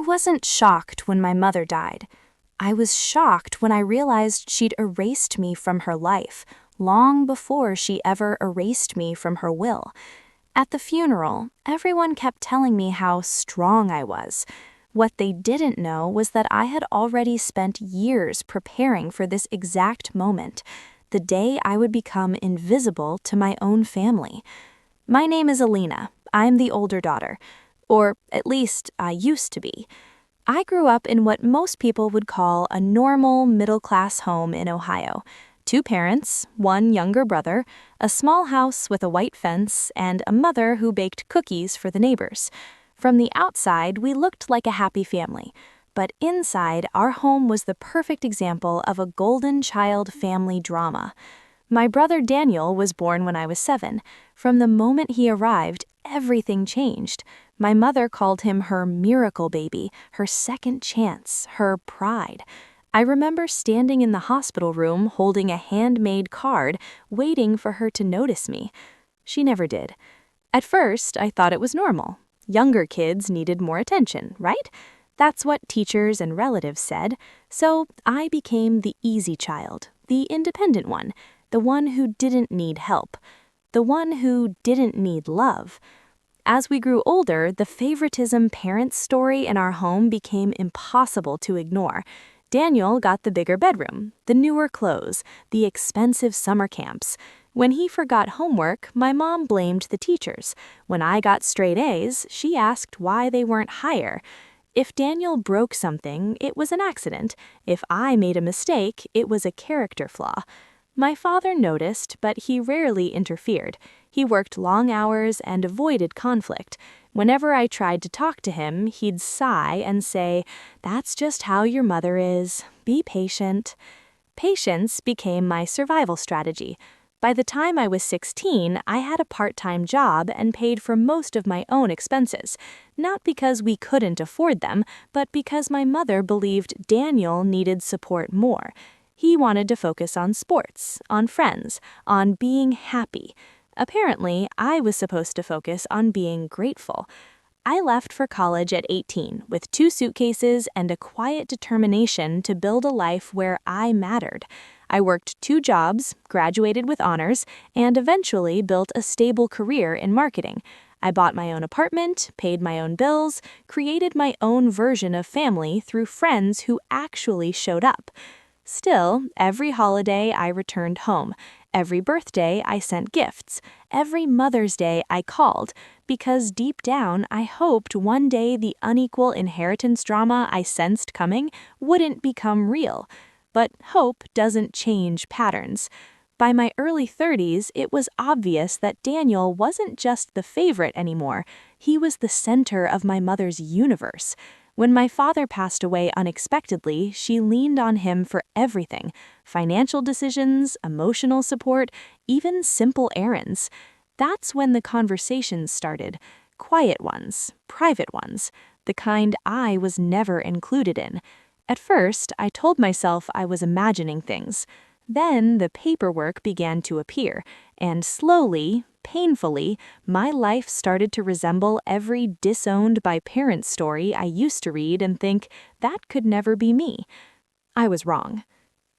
wasn't shocked when my mother died. I was shocked when I realized she'd erased me from her life, long before she ever erased me from her will. At the funeral, everyone kept telling me how strong I was. What they didn't know was that I had already spent years preparing for this exact moment, the day I would become invisible to my own family. My name is Alina. I'm the older daughter. Or at least I used to be. I grew up in what most people would call a normal middle-class home in Ohio. 2 parents, 1 younger brother, a small house with a white fence, and a mother who baked cookies for the neighbors. From the outside, we looked like a happy family. But inside, our home was the perfect example of a golden child family drama. My brother Daniel was born when I was 7. From the moment he arrived, everything changed. My mother called him her miracle baby, her second chance, her pride. I remember standing in the hospital room holding a handmade card, waiting for her to notice me. She never did. At first, I thought it was normal. Younger kids needed more attention, right? That's what teachers and relatives said. So I became the easy child, the independent one, the one who didn't need help, the one who didn't need love. As we grew older, the favoritism parents story in our home became impossible to ignore. Daniel got the bigger bedroom, the newer clothes, the expensive summer camps. When he forgot homework, my mom blamed the teachers. When I got straight A's, she asked why they weren't higher. If Daniel broke something, it was an accident. If I made a mistake, it was a character flaw. My father noticed, but he rarely interfered. He worked long hours and avoided conflict. Whenever I tried to talk to him, he'd sigh and say, "That's just how your mother is. Be patient." Patience became my survival strategy. By the time I was 16, I had a part-time job and paid for most of my own expenses, not because we couldn't afford them, but because my mother believed Daniel needed support more. He wanted to focus on sports, on friends, on being happy. Apparently, I was supposed to focus on being grateful. I left for college at 18 with 2 suitcases and a quiet determination to build a life where I mattered. I worked 2 jobs, graduated with honors, and eventually built a stable career in marketing. I bought my own apartment, paid my own bills, created my own version of family through friends who actually showed up. Still, every holiday I returned home. Every birthday I sent gifts. Every Mother's Day I called, because deep down I hoped one day the unequal inheritance drama I sensed coming wouldn't become real. But hope doesn't change patterns. By my early 30s, it was obvious that Daniel wasn't just the favorite anymore. He was the center of my mother's universe. When my father passed away unexpectedly, she leaned on him for everything: financial decisions, emotional support, even simple errands. That's when the conversations started. Quiet ones, private ones, the kind I was never included in. At first, I told myself I was imagining things. Then the paperwork began to appear, and slowly, painfully, my life started to resemble every disowned by parents story I used to read and think, that could never be me. I was wrong.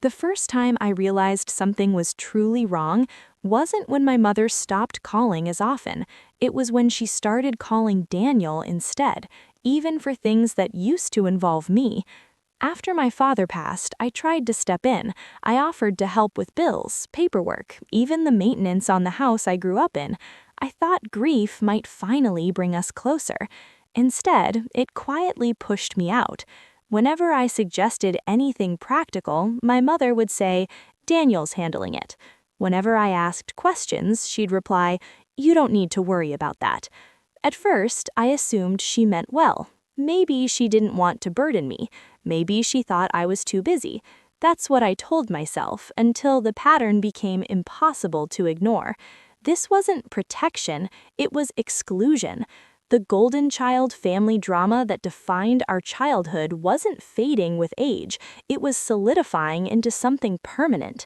The first time I realized something was truly wrong wasn't when my mother stopped calling as often. It was when she started calling Daniel instead, even for things that used to involve me. After my father passed, I tried to step in. I offered to help with bills, paperwork, even the maintenance on the house I grew up in. I thought grief might finally bring us closer. Instead, it quietly pushed me out. Whenever I suggested anything practical, my mother would say, "Daniel's handling it." Whenever I asked questions, she'd reply, "You don't need to worry about that." At first, I assumed she meant well. Maybe she didn't want to burden me. Maybe she thought I was too busy. That's what I told myself until the pattern became impossible to ignore. This wasn't protection, it was exclusion. The golden child family drama that defined our childhood wasn't fading with age, it was solidifying into something permanent.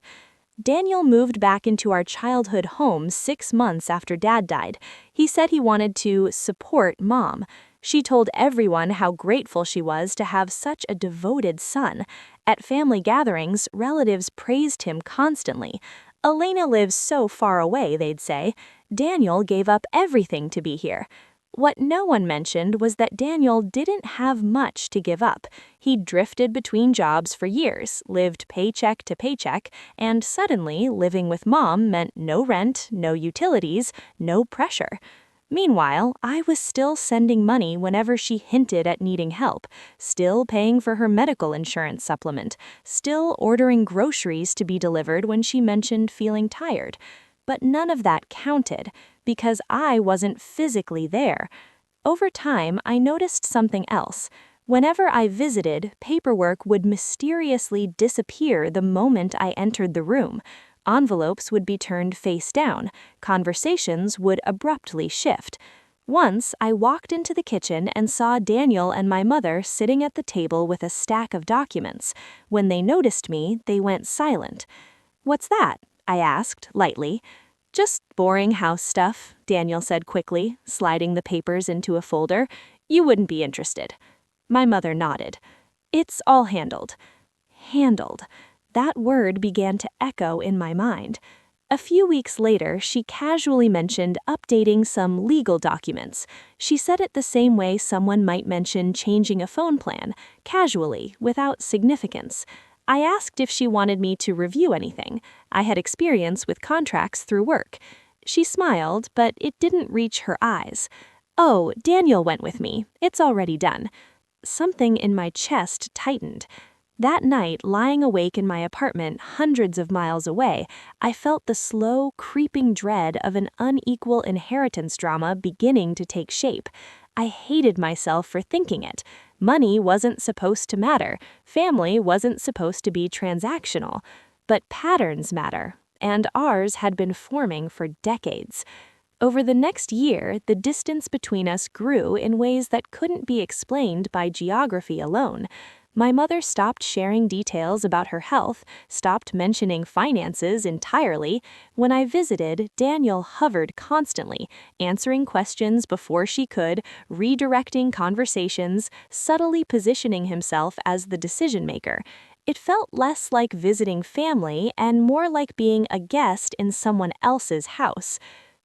Daniel moved back into our childhood home 6 months after Dad died. He said he wanted to support Mom. She told everyone how grateful she was to have such a devoted son. At family gatherings, relatives praised him constantly. Elena lives so far away, they'd say. Daniel gave up everything to be here. What no one mentioned was that Daniel didn't have much to give up. He drifted between jobs for years, lived paycheck to paycheck, and suddenly living with Mom meant no rent, no utilities, no pressure. Meanwhile, I was still sending money whenever she hinted at needing help, still paying for her medical insurance supplement, still ordering groceries to be delivered when she mentioned feeling tired. But none of that counted, because I wasn't physically there. Over time, I noticed something else. Whenever I visited, paperwork would mysteriously disappear the moment I entered the room. Envelopes would be turned face down. Conversations would abruptly shift. Once, I walked into the kitchen and saw Daniel and my mother sitting at the table with a stack of documents. When they noticed me, they went silent. "What's that?" I asked, lightly. "Just boring house stuff," Daniel said quickly, sliding the papers into a folder. "You wouldn't be interested." My mother nodded. "It's all handled." Handled. That word began to echo in my mind. A few weeks later, she casually mentioned updating some legal documents. She said it the same way someone might mention changing a phone plan, casually, without significance. I asked if she wanted me to review anything. I had experience with contracts through work. She smiled, but it didn't reach her eyes. "Oh, Daniel went with me. It's already done." Something in my chest tightened. That night, lying awake in my apartment hundreds of miles away, I felt the slow, creeping dread of an unequal inheritance drama beginning to take shape. I hated myself for thinking it. Money wasn't supposed to matter. Family wasn't supposed to be transactional. But patterns matter, and ours had been forming for decades. Over the next year, the distance between us grew in ways that couldn't be explained by geography alone. My mother stopped sharing details about her health, stopped mentioning finances entirely. When I visited, Daniel hovered constantly, answering questions before she could, redirecting conversations, subtly positioning himself as the decision maker. It felt less like visiting family and more like being a guest in someone else's house.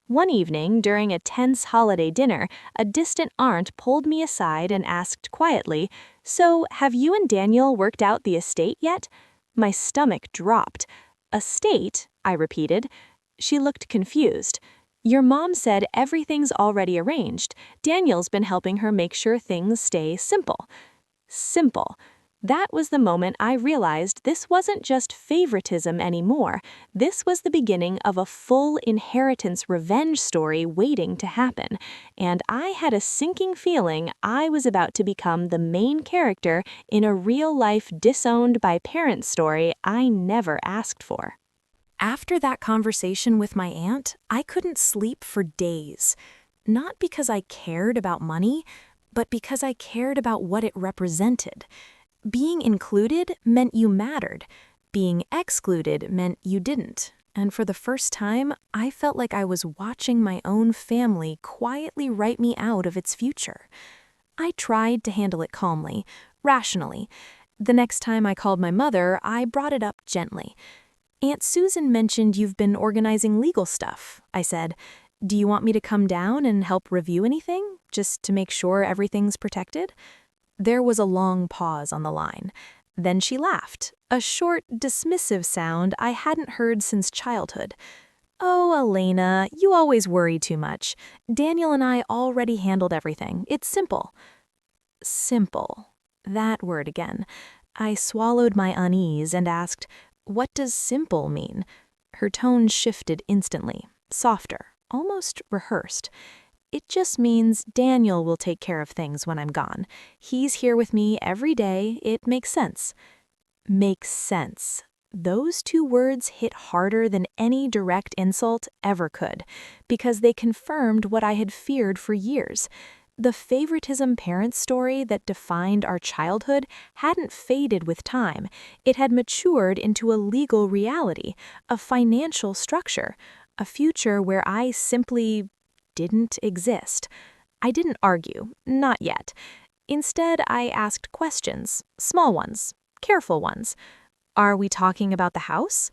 One evening, during a tense holiday dinner, a distant aunt pulled me aside and asked quietly, "So, have you and Daniel worked out the estate yet?" My stomach dropped. "Estate?" I repeated. She looked confused. "Your mom said everything's already arranged. Daniel's been helping her make sure things stay simple." Simple. That was the moment I realized this wasn't just favoritism anymore. This was the beginning of a full inheritance revenge story waiting to happen. And I had a sinking feeling I was about to become the main character in a real-life disowned by parents story I never asked for. After that conversation with my aunt, I couldn't sleep for days. Not because I cared about money, but because I cared about what it represented. Being included meant you mattered. Being excluded meant you didn't. And for the first time, I felt like I was watching my own family quietly write me out of its future. I tried to handle it calmly, rationally. The next time I called my mother, I brought it up gently. "Aunt Susan mentioned you've been organizing legal stuff," I said. "Do you want me to come down and help review anything, just to make sure everything's protected?" There was a long pause on the line. Then she laughed, a short, dismissive sound I hadn't heard since childhood. "Oh, Elena, you always worry too much. Daniel and I already handled everything. It's simple." Simple. That word again. I swallowed my unease and asked, "What does simple mean?" Her tone shifted instantly, softer, almost rehearsed. "It just means Daniel will take care of things when I'm gone. He's here with me every day. It makes sense." Makes sense. Those two words hit harder than any direct insult ever could, because they confirmed what I had feared for years. The favoritism parent story that defined our childhood hadn't faded with time. It had matured into a legal reality, a financial structure, a future where I simply didn't exist. I didn't argue, not yet. Instead, I asked questions, small ones, careful ones. Are we talking about the house?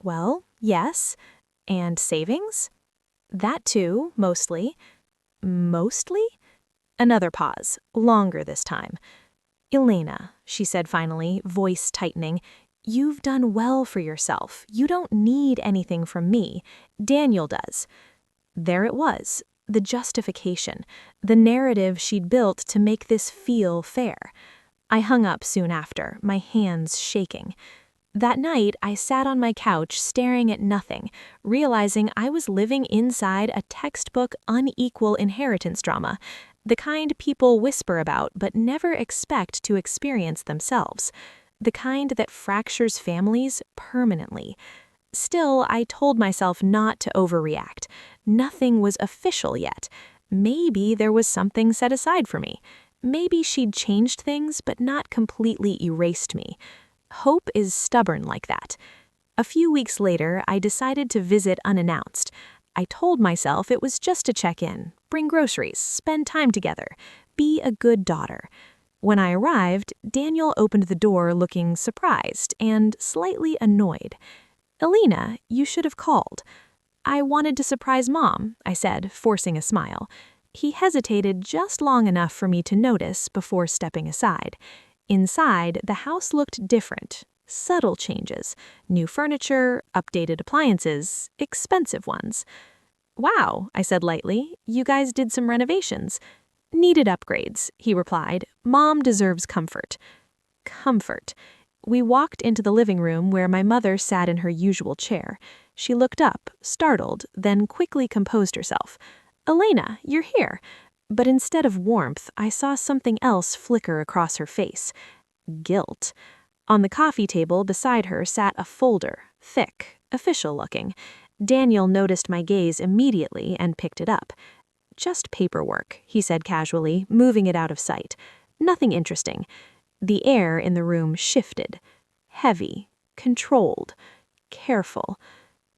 Well, yes. And savings? That too, mostly. Mostly? Another pause, longer this time. Elena, she said finally, voice tightening, you've done well for yourself. You don't need anything from me. Daniel does. There it was, the justification, the narrative she'd built to make this feel fair. I hung up soon after, my hands shaking. That night, I sat on my couch staring at nothing, realizing I was living inside a textbook unequal inheritance drama, the kind people whisper about but never expect to experience themselves, the kind that fractures families permanently. Still, I told myself not to overreact. Nothing was official yet. Maybe there was something set aside for me. Maybe she'd changed things but not completely erased me. Hope is stubborn like that. A few weeks later, I decided to visit unannounced. I told myself it was just to check in, bring groceries, spend time together, be a good daughter. When I arrived, Daniel opened the door looking surprised and slightly annoyed. Elena, you should have called. I wanted to surprise Mom, I said, forcing a smile. He hesitated just long enough for me to notice before stepping aside. Inside, the house looked different. Subtle changes. New furniture, updated appliances, expensive ones. Wow, I said lightly, you guys did some renovations. Needed upgrades, he replied. Mom deserves comfort. Comfort. We walked into the living room where my mother sat in her usual chair. She looked up, startled, then quickly composed herself. Elena, you're here. But instead of warmth, I saw something else flicker across her face. Guilt. On the coffee table beside her sat a folder, thick, official-looking. Daniel noticed my gaze immediately and picked it up. Just paperwork, he said casually, moving it out of sight. Nothing interesting. The air in the room shifted. Heavy, controlled, careful.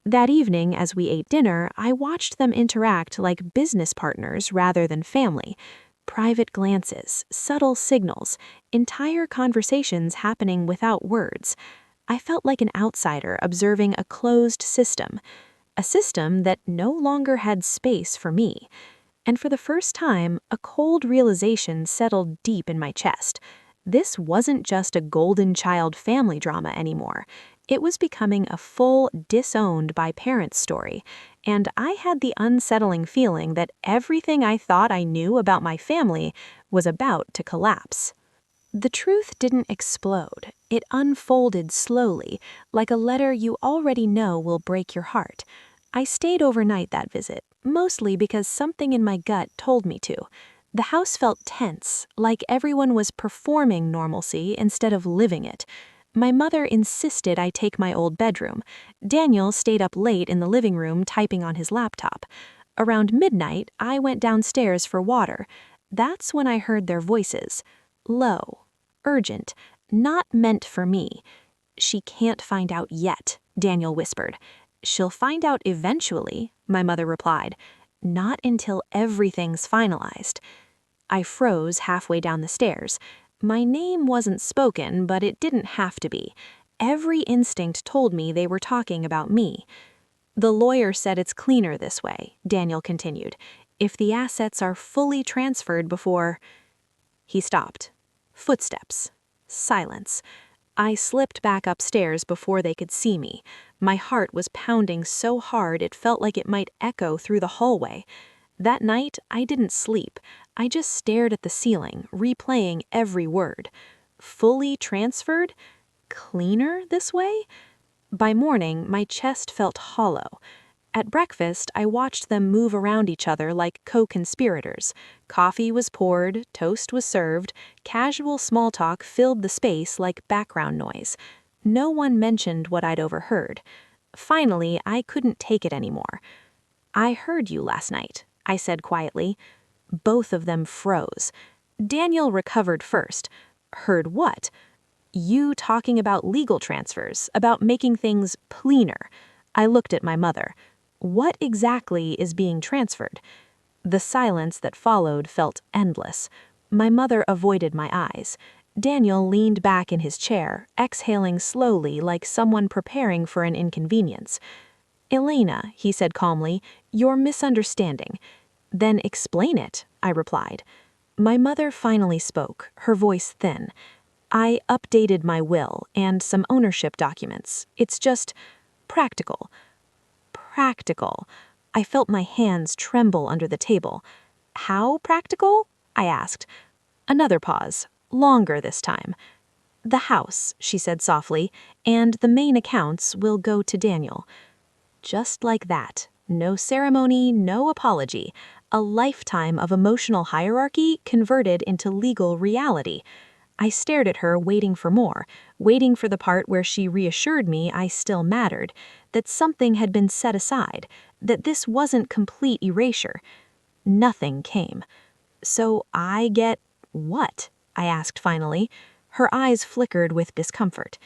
That evening, as we ate dinner, I watched them interact like business partners rather than family. Private glances, subtle signals, entire conversations happening without words. I felt like an outsider observing a closed system. A system that no longer had space for me. And for the first time, a cold realization settled deep in my chest. This wasn't just a golden child family drama anymore. It was becoming a full disowned by parents story, and I had the unsettling feeling that everything I thought I knew about my family was about to collapse. The truth didn't explode. It unfolded slowly, like a letter you already know will break your heart. I stayed overnight that visit, mostly because something in my gut told me to. The house felt tense, like everyone was performing normalcy instead of living it. My mother insisted I take my old bedroom. Daniel stayed up late in the living room typing on his laptop. Around midnight, I went downstairs for water. That's when I heard their voices. Low, urgent, not meant for me. She can't find out yet, Daniel whispered. She'll find out eventually, my mother replied. Not until everything's finalized. I froze halfway down the stairs. My name wasn't spoken, but it didn't have to be. Every instinct told me they were talking about me. The lawyer said it's cleaner this way, Daniel continued, if the assets are fully transferred before... He stopped. Footsteps. Silence. I slipped back upstairs before they could see me. My heart was pounding so hard it felt like it might echo through the hallway. That night, I didn't sleep. I just stared at the ceiling, replaying every word. Fully transferred? Cleaner this way? By morning, my chest felt hollow. At breakfast, I watched them move around each other like co-conspirators. Coffee was poured, toast was served, casual small talk filled the space like background noise. No one mentioned what I'd overheard. Finally, I couldn't take it anymore. I heard you last night, I said quietly. Both of them froze. Daniel recovered first. Heard what? You talking about legal transfers, about making things cleaner. I looked at my mother. What exactly is being transferred? The silence that followed felt endless. My mother avoided my eyes. Daniel leaned back in his chair, exhaling slowly like someone preparing for an inconvenience. "Elena," he said calmly, "you're misunderstanding." "Then explain it," I replied. My mother finally spoke, her voice thin. "I updated my will and some ownership documents. It's just practical." Practical. I felt my hands tremble under the table. "How practical?" I asked. Another pause, longer this time. "The house," she said softly, "and the main accounts will go to Daniel." Just like that. No ceremony, no apology. A lifetime of emotional hierarchy converted into legal reality. I stared at her, waiting for more, waiting for the part where she reassured me I still mattered, that something had been set aside, that this wasn't complete erasure. Nothing came. "So I get what?" I asked finally. Her eyes flickered with discomfort.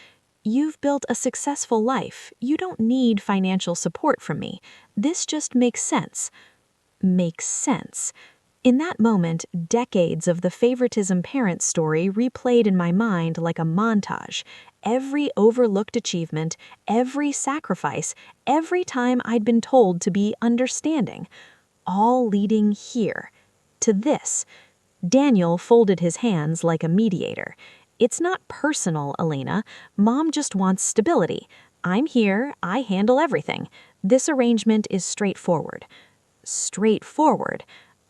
"You've built a successful life. You don't need financial support from me. This just makes sense." Makes sense. In that moment, decades of the favoritism parent story replayed in my mind like a montage. Every overlooked achievement, every sacrifice, every time I'd been told to be understanding. All leading here. To this. Daniel folded his hands like a mediator. "It's not personal, Elena. Mom just wants stability. I'm here, I handle everything. This arrangement is straightforward." Straightforward.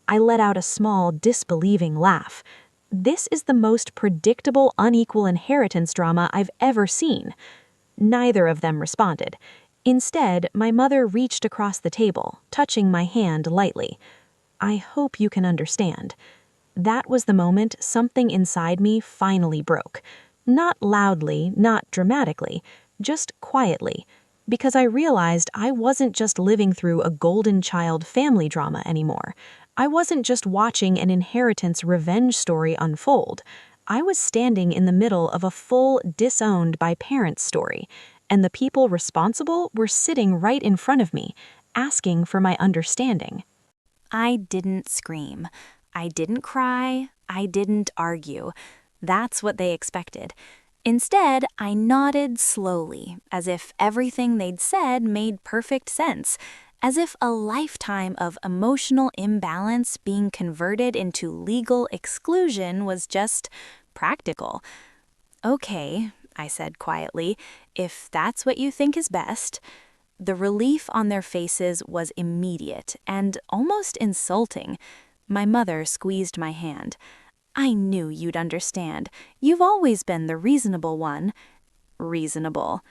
I let out a small, disbelieving laugh. This is the most predictable unequal inheritance drama I've ever seen. Neither of them responded. Instead, my mother reached across the table, touching my hand lightly. "I hope you can understand." That was the moment something inside me finally broke. Not loudly, not dramatically, just quietly. Because I realized I wasn't just living through a golden child family drama anymore. I wasn't just watching an inheritance revenge story unfold. I was standing in the middle of a full disowned by parents story, and the people responsible were sitting right in front of me, asking for my understanding. I didn't scream. I didn't cry. I didn't argue. That's what they expected. Instead, I nodded slowly, as if everything they'd said made perfect sense, as if a lifetime of emotional imbalance being converted into legal exclusion was just practical. "Okay," I said quietly, "if that's what you think is best." The relief on their faces was immediate and almost insulting. My mother squeezed my hand. "I knew you'd understand. You've always been the reasonable one." Reasonable.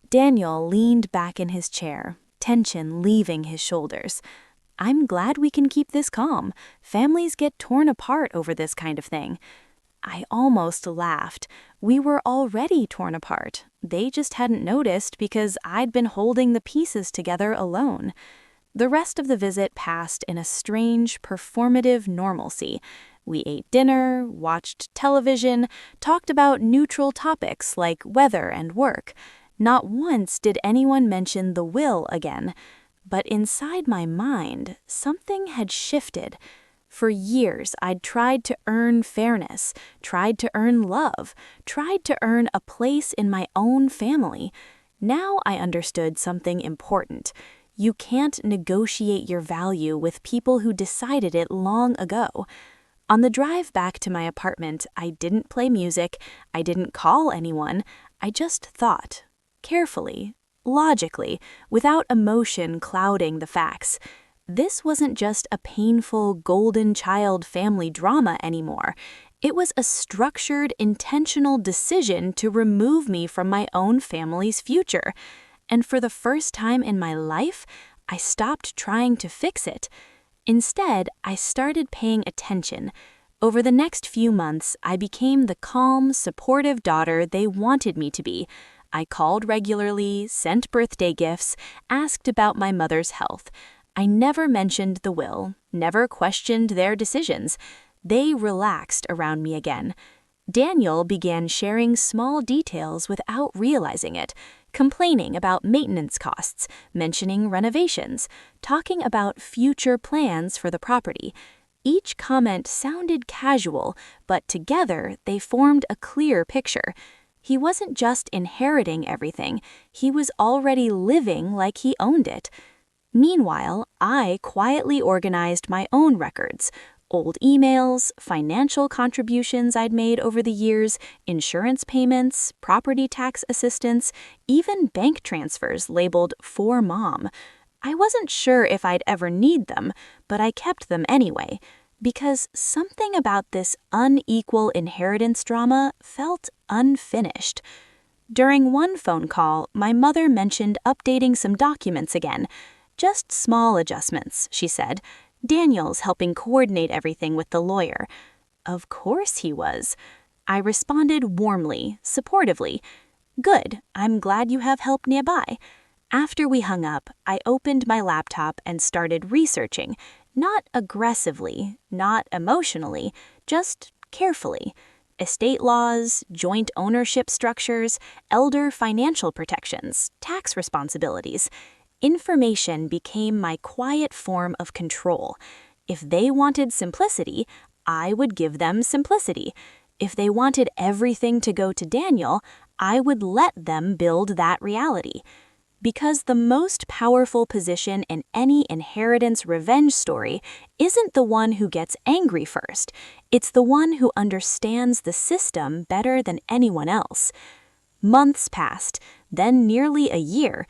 Daniel leaned back in his chair, tension leaving his shoulders. "I'm glad we can keep this calm. Families get torn apart over this kind of thing." I almost laughed. We were already torn apart. They just hadn't noticed because I'd been holding the pieces together alone. The rest of the visit passed in a strange, performative normalcy. We ate dinner, watched television, talked about neutral topics like weather and work. Not once did anyone mention the will again. But inside my mind, something had shifted. For years, I'd tried to earn fairness, tried to earn love, tried to earn a place in my own family. Now I understood something important. You can't negotiate your value with people who decided it long ago. On the drive back to my apartment, I didn't play music, I didn't call anyone, I just thought. Carefully, logically, without emotion clouding the facts. This wasn't just a painful golden child family drama anymore. It was a structured, intentional decision to remove me from my own family's future. And for the first time in my life, I stopped trying to fix it. Instead, I started paying attention. Over the next few months, I became the calm, supportive daughter they wanted me to be. I called regularly, sent birthday gifts, asked about my mother's health. I never mentioned the will, never questioned their decisions. They relaxed around me again. Daniel began sharing small details without realizing it, complaining about maintenance costs, mentioning renovations, talking about future plans for the property. Each comment sounded casual, but together they formed a clear picture. He wasn't just inheriting everything, he was already living like he owned it. Meanwhile, I quietly organized my own records. Old emails, financial contributions I'd made over the years, insurance payments, property tax assistance, even bank transfers labeled "for Mom." I wasn't sure if I'd ever need them, but I kept them anyway, because something about this unequal inheritance drama felt unfinished. During one phone call, my mother mentioned updating some documents again. Just small adjustments, she said. Daniel's helping coordinate everything with the lawyer. Of course he was. I responded warmly, supportively. Good, I'm glad you have help nearby. After we hung up, I opened my laptop and started researching, not aggressively, not emotionally, just carefully. Estate laws, joint ownership structures, elder financial protections, tax responsibilities. Information became my quiet form of control. If they wanted simplicity, I would give them simplicity. If they wanted everything to go to Daniel, I would let them build that reality. Because the most powerful position in any inheritance revenge story isn't the one who gets angry first. It's the one who understands the system better than anyone else. Months passed, then nearly a year.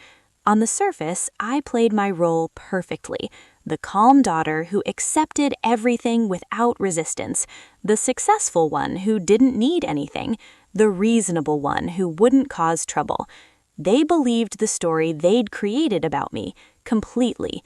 On the surface, I played my role perfectly. The calm daughter who accepted everything without resistance. The successful one who didn't need anything. The reasonable one who wouldn't cause trouble. They believed the story they'd created about me completely.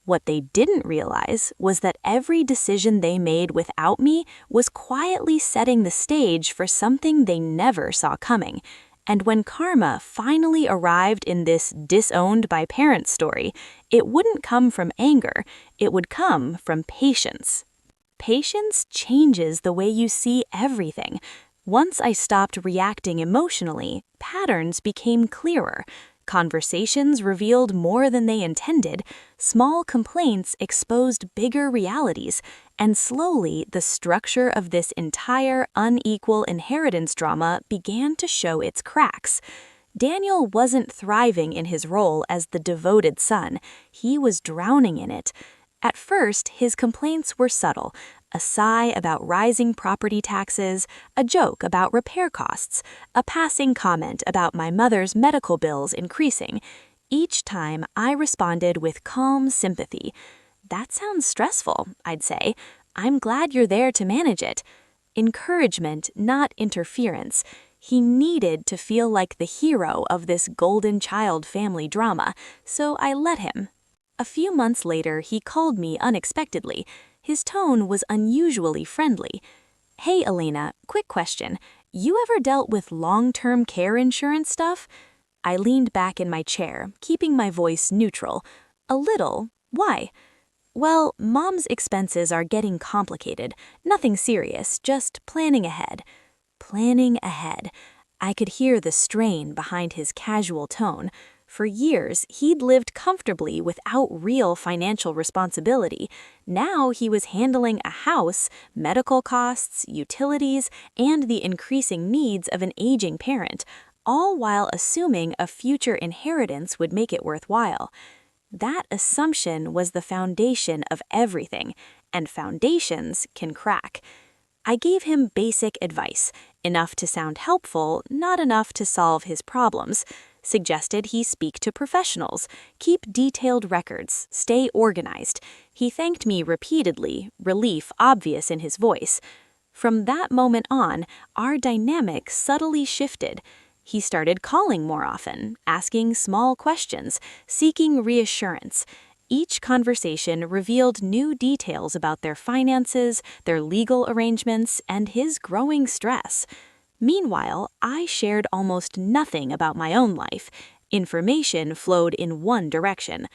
What they didn't realize was that every decision they made without me was quietly setting the stage for something they never saw coming. And when karma finally arrived in this disowned by parents story, it wouldn't come from anger, it would come from patience. Patience changes the way you see everything. Once I stopped reacting emotionally, patterns became clearer. Conversations revealed more than they intended, small complaints exposed bigger realities, and slowly the structure of this entire unequal inheritance drama began to show its cracks. Daniel wasn't thriving in his role as the devoted son, he was drowning in it. At first, his complaints were subtle. A sigh about rising property taxes, a joke about repair costs, a passing comment about my mother's medical bills increasing. Each time, I responded with calm sympathy. That sounds stressful, I'd say. I'm glad you're there to manage it. Encouragement, not interference. He needed to feel like the hero of this golden child family drama, so I let him. A few months later, he called me unexpectedly. His tone was unusually friendly. Hey, Elena, quick question. You ever dealt with long-term care insurance stuff? I leaned back in my chair, keeping my voice neutral. A little. Why? Well, Mom's expenses are getting complicated. Nothing serious, just planning ahead. Planning ahead. I could hear the strain behind his casual tone. For years, he'd lived comfortably without real financial responsibility. Now he was handling a house, medical costs, utilities, and the increasing needs of an aging parent, all while assuming a future inheritance would make it worthwhile. That assumption was the foundation of everything, and foundations can crack. I gave him basic advice, enough to sound helpful, not enough to solve his problems. Suggested he speak to professionals, keep detailed records, stay organized. He thanked me repeatedly, relief obvious in his voice. From that moment on, our dynamic subtly shifted. He started calling more often, asking small questions, seeking reassurance. Each conversation revealed new details about their finances, their legal arrangements, and his growing stress. Meanwhile, I shared almost nothing about my own life. Information flowed in one direction.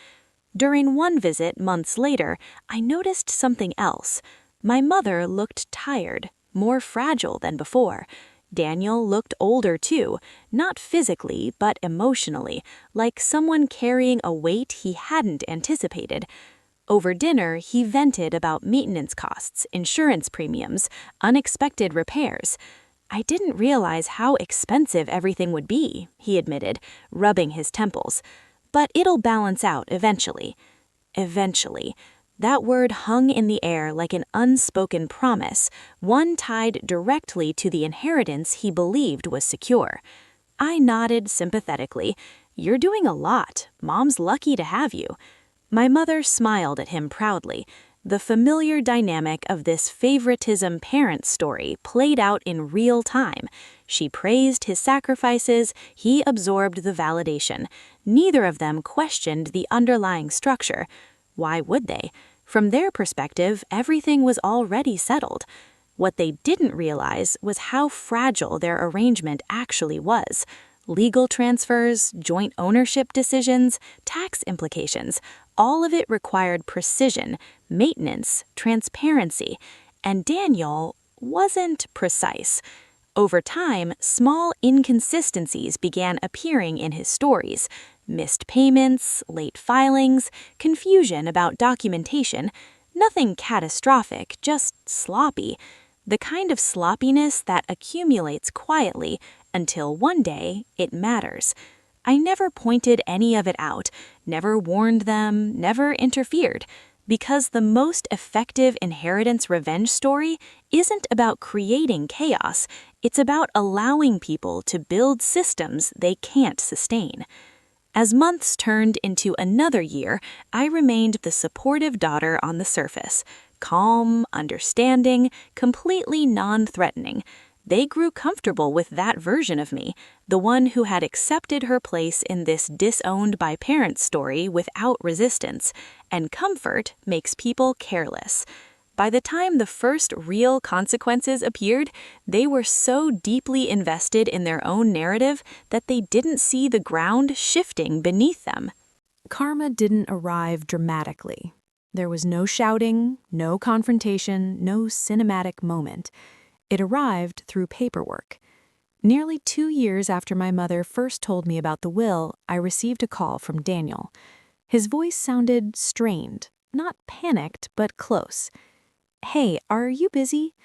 During one visit months later, I noticed something else. My mother looked tired, more fragile than before. Daniel looked older too, not physically, but emotionally, like someone carrying a weight he hadn't anticipated. Over dinner, he vented about maintenance costs, insurance premiums, unexpected repairs. "I didn't realize how expensive everything would be," he admitted, rubbing his temples. "But it'll balance out eventually." Eventually. That word hung in the air like an unspoken promise, one tied directly to the inheritance he believed was secure. I nodded sympathetically. "You're doing a lot. Mom's lucky to have you." My mother smiled at him proudly. The familiar dynamic of this favoritism parent story played out in real time. She praised his sacrifices, he absorbed the validation. Neither of them questioned the underlying structure. Why would they? From their perspective, everything was already settled. What they didn't realize was how fragile their arrangement actually was. Legal transfers, joint ownership decisions, tax implications, all of it required precision, maintenance, transparency, and Daniel wasn't precise. Over time, small inconsistencies began appearing in his stories. Missed payments, late filings, confusion about documentation. Nothing catastrophic, just sloppy. The kind of sloppiness that accumulates quietly until one day it matters. I never pointed any of it out, never warned them, never interfered, because the most effective inheritance revenge story isn't about creating chaos, it's about allowing people to build systems they can't sustain. As months turned into another year, I remained the supportive daughter on the surface, calm, understanding, completely non-threatening. They grew comfortable with that version of me, the one who had accepted her place in this disowned by parents story without resistance, and comfort makes people careless. By the time the first real consequences appeared, they were so deeply invested in their own narrative that they didn't see the ground shifting beneath them. Karma didn't arrive dramatically. There was no shouting, no confrontation, no cinematic moment. It arrived through paperwork. Nearly 2 years after my mother first told me about the will, I received a call from Daniel. His voice sounded strained, not panicked, but close. "Hey, are you busy?"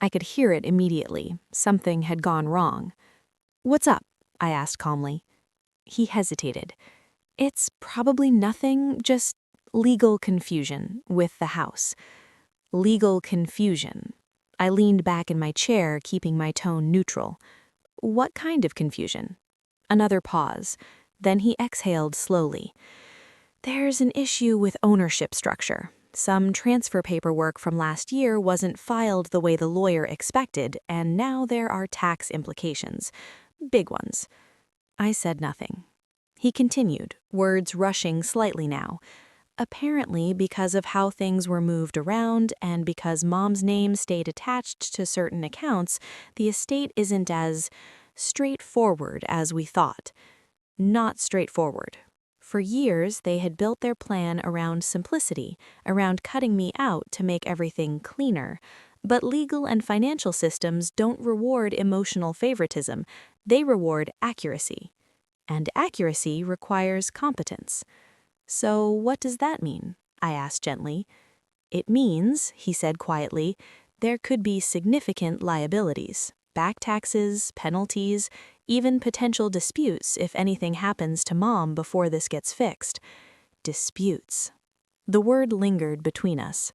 I could hear it immediately. Something had gone wrong. "What's up?" I asked calmly. He hesitated. "It's probably nothing, just legal confusion with the house." Legal confusion. I leaned back in my chair, keeping my tone neutral. "What kind of confusion?" Another pause. Then he exhaled slowly. "There's an issue with ownership structure. Some transfer paperwork from last year wasn't filed the way the lawyer expected, and now there are tax implications. Big ones." I said nothing. He continued, words rushing slightly now. "Apparently, because of how things were moved around and because Mom's name stayed attached to certain accounts, the estate isn't as straightforward as we thought." Not straightforward. For years, they had built their plan around simplicity, around cutting me out to make everything cleaner. But legal and financial systems don't reward emotional favoritism, they reward accuracy. And accuracy requires competence. "So what does that mean?" I asked gently. "It means," he said quietly, "there could be significant liabilities, back taxes, penalties, even potential disputes if anything happens to Mom before this gets fixed." Disputes. The word lingered between us.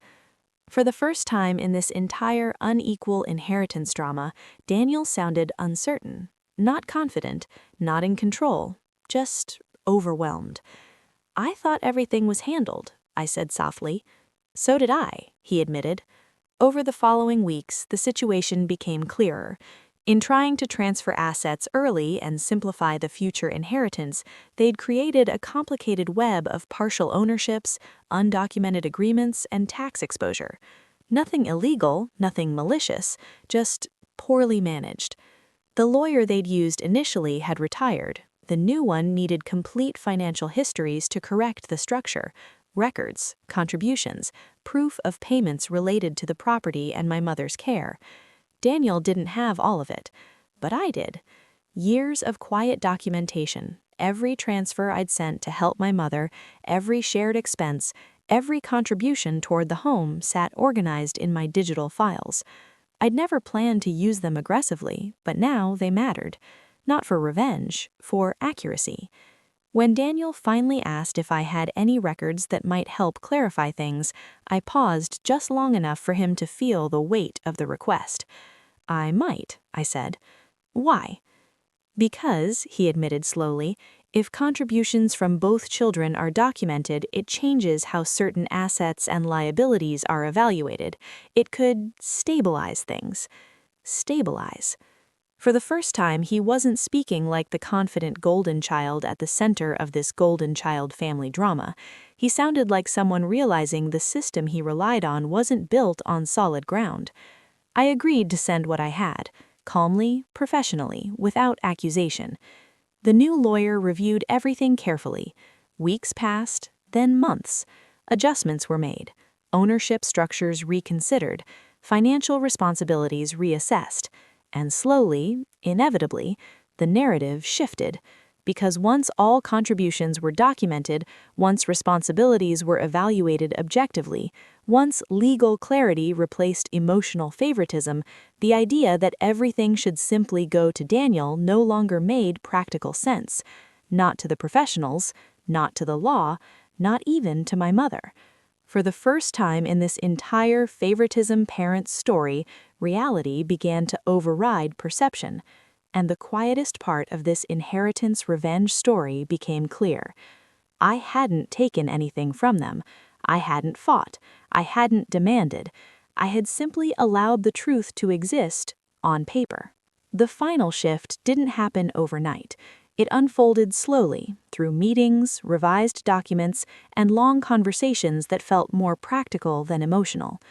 For the first time in this entire unequal inheritance drama, Daniel sounded uncertain, not confident, not in control, just overwhelmed. "I thought everything was handled," I said softly. "So did I," he admitted. Over the following weeks, the situation became clearer. In trying to transfer assets early and simplify the future inheritance, they'd created a complicated web of partial ownerships, undocumented agreements, and tax exposure. Nothing illegal, nothing malicious, just poorly managed. The lawyer they'd used initially had retired. The new one needed complete financial histories to correct the structure, records, contributions, proof of payments related to the property and my mother's care. Daniel didn't have all of it, but I did. Years of quiet documentation, every transfer I'd sent to help my mother, every shared expense, every contribution toward the home sat organized in my digital files. I'd never planned to use them aggressively, but now they mattered. Not for revenge, for accuracy. When Daniel finally asked if I had any records that might help clarify things, I paused just long enough for him to feel the weight of the request. I might, I said. Why? Because, he admitted slowly, if contributions from both children are documented, it changes how certain assets and liabilities are evaluated. It could stabilize things. Stabilize. For the first time, he wasn't speaking like the confident golden child at the center of this golden child family drama. He sounded like someone realizing the system he relied on wasn't built on solid ground. I agreed to send what I had, calmly, professionally, without accusation. The new lawyer reviewed everything carefully. Weeks passed, then months. Adjustments were made, ownership structures reconsidered, financial responsibilities reassessed. And slowly, inevitably, the narrative shifted, because once all contributions were documented, once responsibilities were evaluated objectively, once legal clarity replaced emotional favoritism, the idea that everything should simply go to Daniel no longer made practical sense. Not to the professionals, not to the law, not even to my mother. For the first time in this entire favoritism parent's story, reality began to override perception, and the quietest part of this inheritance revenge story became clear. I hadn't taken anything from them. I hadn't fought. I hadn't demanded. I had simply allowed the truth to exist on paper. The final shift didn't happen overnight. It unfolded slowly, through meetings, revised documents, and long conversations that felt more practical than emotional.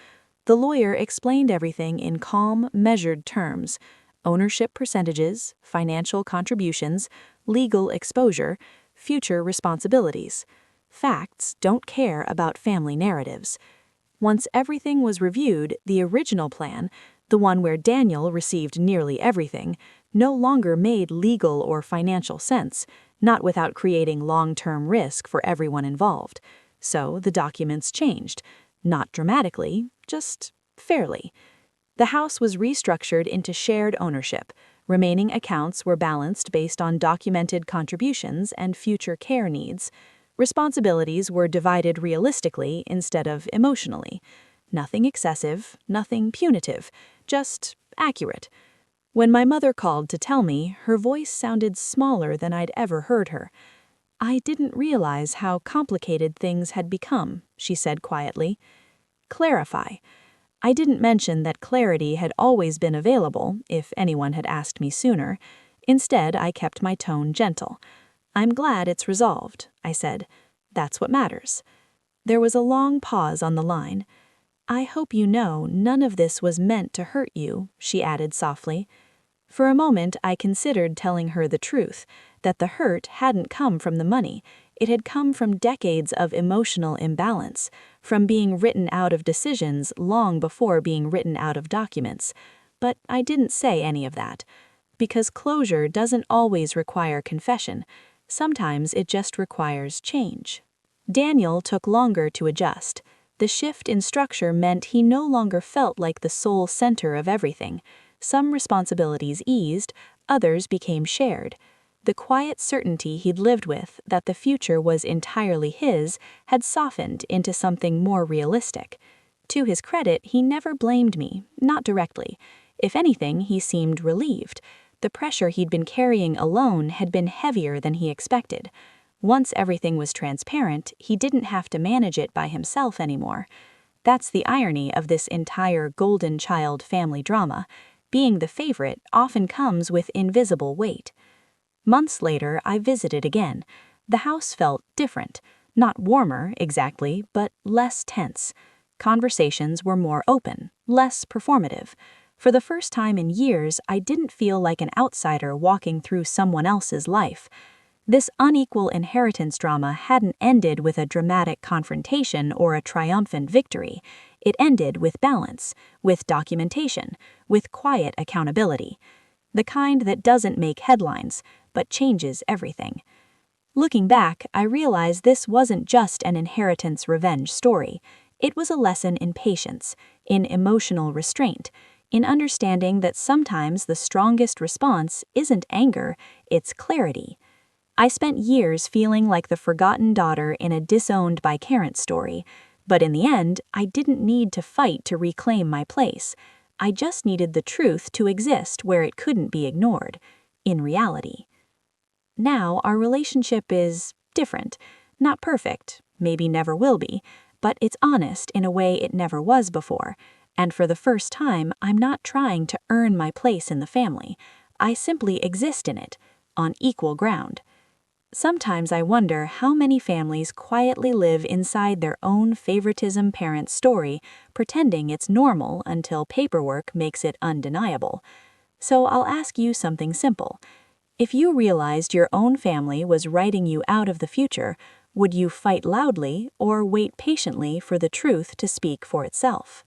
The lawyer explained everything in calm, measured terms: ownership percentages, financial contributions, legal exposure, future responsibilities. Facts don't care about family narratives. Once everything was reviewed, the original plan, the one where Daniel received nearly everything, no longer made legal or financial sense, not without creating long-term risk for everyone involved. So the documents changed, not dramatically, just fairly. The house was restructured into shared ownership. Remaining accounts were balanced based on documented contributions and future care needs. Responsibilities were divided realistically instead of emotionally. Nothing excessive, nothing punitive, just accurate. When my mother called to tell me, her voice sounded smaller than I'd ever heard her. "I didn't realize how complicated things had become," she said quietly. "Clarify." I didn't mention that clarity had always been available, if anyone had asked me sooner. Instead, I kept my tone gentle. "I'm glad it's resolved," I said. "That's what matters." There was a long pause on the line. "I hope you know none of this was meant to hurt you," she added softly. For a moment, I considered telling her the truth, that the hurt hadn't come from the money. It had come from decades of emotional imbalance, from being written out of decisions long before being written out of documents. But I didn't say any of that, because closure doesn't always require confession. Sometimes it just requires change. Daniel took longer to adjust. The shift in structure meant he no longer felt like the sole center of everything. Some responsibilities eased, others became shared. The quiet certainty he'd lived with, that the future was entirely his, had softened into something more realistic. To his credit, he never blamed me, not directly. If anything, he seemed relieved. The pressure he'd been carrying alone had been heavier than he expected. Once everything was transparent, he didn't have to manage it by himself anymore. That's the irony of this entire golden child family drama. Being the favorite often comes with invisible weight. Months later, I visited again. The house felt different. Not warmer, exactly, but less tense. Conversations were more open, less performative. For the first time in years, I didn't feel like an outsider walking through someone else's life. This unequal inheritance drama hadn't ended with a dramatic confrontation or a triumphant victory. It ended with balance, with documentation, with quiet accountability. The kind that doesn't make headlines, but changes everything. Looking back, I realize this wasn't just an inheritance revenge story. It was a lesson in patience, in emotional restraint, in understanding that sometimes the strongest response isn't anger, it's clarity. I spent years feeling like the forgotten daughter in a disowned by parents story, but in the end, I didn't need to fight to reclaim my place. I just needed the truth to exist where it couldn't be ignored, in reality. Now, our relationship is different, not perfect, maybe never will be, but it's honest in a way it never was before. And for the first time, I'm not trying to earn my place in the family. I simply exist in it, on equal ground. Sometimes I wonder how many families quietly live inside their own favoritism parent story, pretending it's normal until paperwork makes it undeniable. So I'll ask you something simple. If you realized your own family was writing you out of the future, would you fight loudly or wait patiently for the truth to speak for itself?